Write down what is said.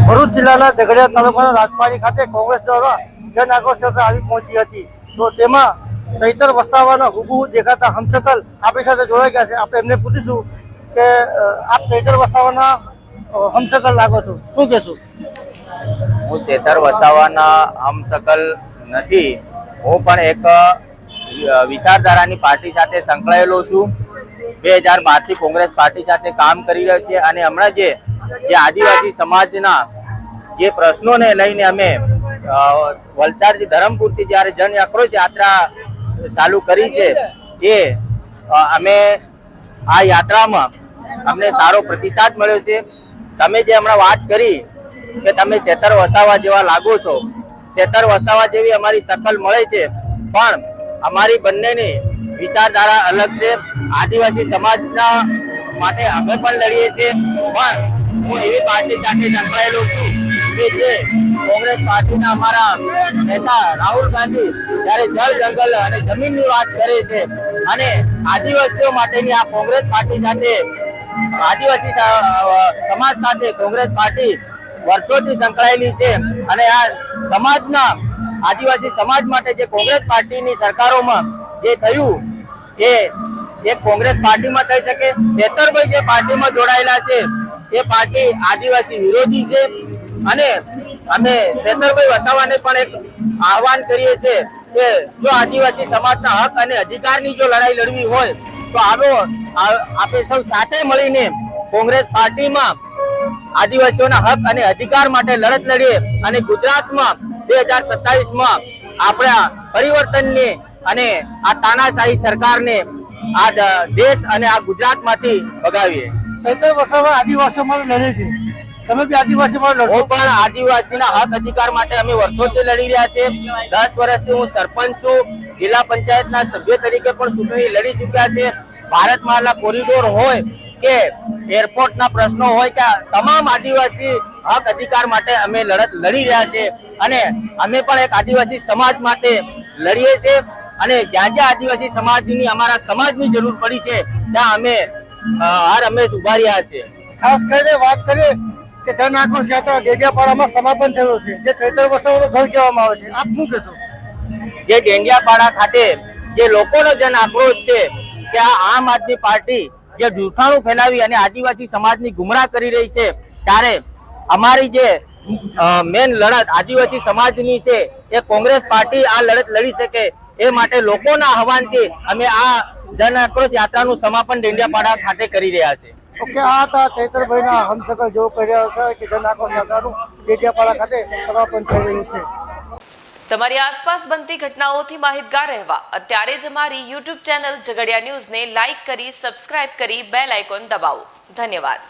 ભરૂચ જિલ્લાના ઝઘડિયા તાલુકાના રાજપાડી ખાતે કોંગ્રેસ દ્વારા જન આક્રોશ યાત્રા આવી પહોંચી હતી। તો તેમાં ચૈતર વસાવાના હુબહુ દેખાતા હમશકલ આપણી સાથે જોડાઈ ગયા છે। આપણે એમને પૂછીશું કે આપ ચૈતર વસાવાના હમશકલ લાગો છો, શું કહેશું? હું ચૈતર વસાવાના હમશકલ નથી, હું પણ એક વિચારધારાની પાર્ટી સાથે સંકળાયેલો છું। 2012 થી કોંગ્રેસ પાર્ટી સાથે કામ કરી રહ્યો છે અને હમણાં જે આદિવાસી સમાજના જે પ્રશ્નોને લઈને અમે વલસાડથી ધરમપુરથી જ્યારે જન આક્રોશ યાત્રા ચાલુ કરી છે, એ અમે આ યાત્રામાં અમને સારો પ્રતિસાદ મળ્યો છે। તમે જે હમણાં વાત કરી કે તમે ચૈતર વસાવા જેવા લાગો છો, ચૈતર વસાવા જેવી અમારી શકલ મળે છે, પણ અમારી બંનેની વિચારધારા અલગ છે। આદિવાસી સમાજના માટે અમે પણ લડીએ છીએ, પણ હું એવી પાર્ટી સાથે સંકળાયેલો છું કે જે કોંગ્રેસ પાર્ટીના અમારા નેતા રાહુલ ગાંધી જ્યારે જળ જંગલ અને જમીનની વાત કરે છે અને આદિવાસીઓ માટેની આ કોંગ્રેસ પાર્ટી સાથે આદિવાસી સમાજ સાથે કોંગ્રેસ પાર્ટી વર્ષોથી સંકળાયેલી છે અને આ સમાજના આદિવાસી સમાજ માટે જે કોંગ્રેસ પાર્ટીની સરકારોમાં જે થયું એ એક કોંગ્રેસ પાર્ટીમાં થઈ શકે। ચૈતરભાઈ જે પાર્ટીમાં જોડાયેલા છે એ પાર્ટી આદિવાસી વિરોધી છે અને અમે ચૈતરભાઈ વસાવાને પણ એક આહવાન કરીએ છીએ કે જો આદિવાસી સમાજના હક અને અધિકારની જો લડાઈ લડવી હોય તો આપણે સૌ સાથે મળીને કોંગ્રેસ પાર્ટીમાં આદિવાસીઓના હક અને અધિકાર માટે લડત લડીએ અને ગુજરાતમાં 2027માં આપણા પરિવર્તનની અને આ તાનાશાહી સરકારને આ દેશ અને આ ગુજરાતમાંથી ભગાવીએ। ચૈતર વસાવા આદિવાસીઓ માટે લડે છે, તમે બી આદિવાસી માટે લડો? હું પણ આદિવાસીના હક અધિકાર માટે અમે વર્ષોથી લડી રહ્યા છે। 10 વર્ષથી હું સરપંચ છું, જિલ્લા પંચાયતના સભ્ય તરીકે પણ ચૂંટણી લડી ચૂક્યા છે। ભારતમાલા કોરિડોર હોય કે એરપોર્ટના પ્રશ્નો હોય કે તમામ આદિવાસી હક અધિકાર માટે અમે લડત લડી રહ્યા છે અને અમે પણ એક આદિવાસી સમાજ માટે લડીએ છીએ અને જ્યાં જ્યાં આદિવાસી સમાજની અમારા સમાજની જરૂર પડી છે ત્યાં અમે હર હંમેશ ઉભા રહ્યા છીએ। ખાસ કરીને વાત કરીએ કે જન આક્રોશ યાત્રા ડેડિયાપાડામાં સમાપન થયું છે, જે ચૈતર વસાવાનું ઘર કહેવામાં આવે છે, આપ શું કહેશો? જે ડેડિયાપાડા ખાતે જે લોકોનો જન આક્રોશ છે કે આ આમ આદમી પાર્ટી જે જૂઠાણું ફેલાવી અને આદિવાસી સમાજની ગુમરાહ કરી રહી છે, ત્યારે અમારી જે મેન લડત આદિવાસી સમાજની છે એ કોંગ્રેસ પાર્ટી આ લડત લડી શકે એ માટે લોકોના આહવાનથી અમે આ જન આક્રોશ યાત્રાનું સમાપન ડેડિયાપાડા ખાતે કરી રહ્યા છે। ઓકે, આ હતા ચૈતરભાઈના હમશકલ જેવો કહી રહ્યા હતા કે જન આક્રોશ યાત્રાનું ડેડિયાપાડા ખાતે સમાપન થઈ રહ્યું છે। તમારી આસપાસ બનતી ઘટનાઓથી માહિતગાર રહેવા અત્યારે જ અમારી YouTube ચેનલ ઝઘડિયા ન્યૂઝને લાઇક કરી, સબસ્ક્રાઇબ કરી, બેલ આઇકોન દબાવો। ધન્યવાદ।